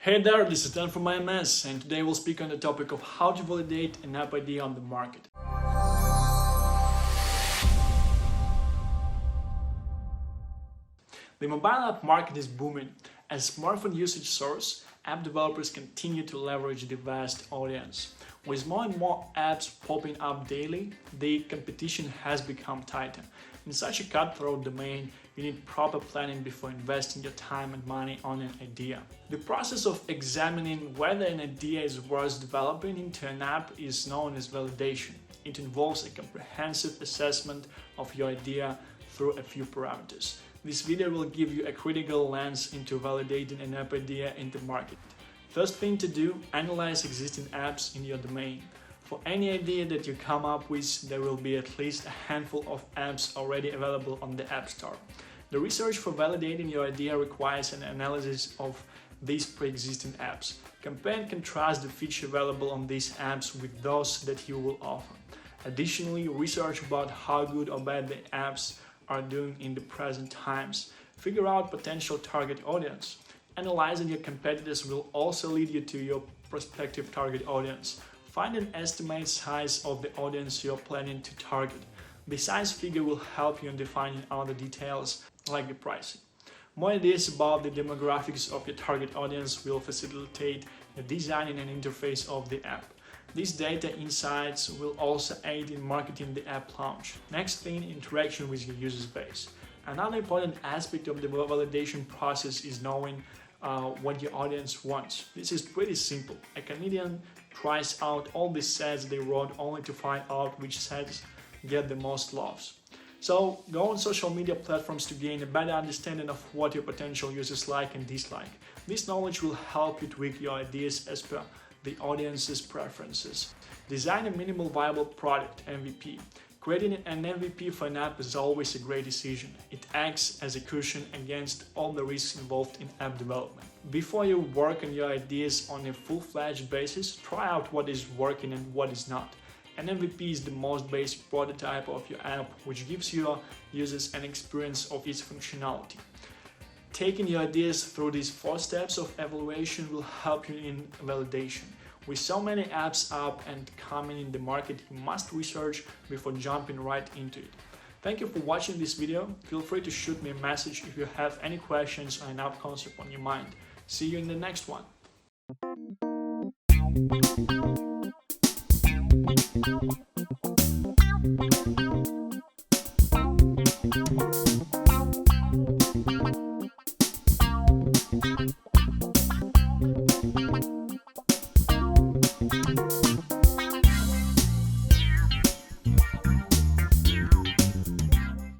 Hey there, this is Dan from AMS, and today we'll speak on the topic of how to validate an app idea on the market. The mobile app market is booming. As smartphone usage soars, app developers continue to leverage the vast audience. With more and more apps popping up daily, the competition has become tighter. In such a cutthroat domain, you need proper planning before investing your time and money on an idea. The process of examining whether an idea is worth developing into an app is known as validation. It involves a comprehensive assessment of your idea through a few parameters. This video will give you a critical lens into validating an app idea in the market. First thing to do, analyze existing apps in your domain. For any idea that you come up with, there will be at least a handful of apps already available on the App Store. The research for validating your idea requires an analysis of these pre-existing apps. Compare and contrast the features available on these apps with those that you will offer. Additionally, research about how good or bad the apps are doing in the present times. Figure out potential target audience. Analyzing your competitors will also lead you to your prospective target audience. Find an estimated size of the audience you're planning to target. The size figure will help you in defining other details like the pricing. More ideas about the demographics of your target audience will facilitate the designing and interface of the app. These data insights will also aid in marketing the app launch. Next thing, interaction with your user base. Another important aspect of the validation process is knowing what your audience wants. This is pretty simple. A comedian tries out all the sets they wrote only to find out which sets get the most laughs. So go on social media platforms to gain a better understanding of what your potential users like and dislike. This knowledge will help you tweak your ideas as per the audience's preferences. Design a minimal viable product, MVP. Creating an MVP for an app is always a great decision. It acts as a cushion against all the risks involved in app development. Before you work on your ideas on a full-fledged basis, try out what is working and what is not. An MVP is the most basic prototype of your app, which gives your users an experience of its functionality. Taking your ideas through these 4 steps of evaluation will help you in validation. With so many apps up and coming in the market, you must research before jumping right into it. Thank you for watching this video. Feel free to shoot me a message if you have any questions or an app concept on your mind. See you in the next one.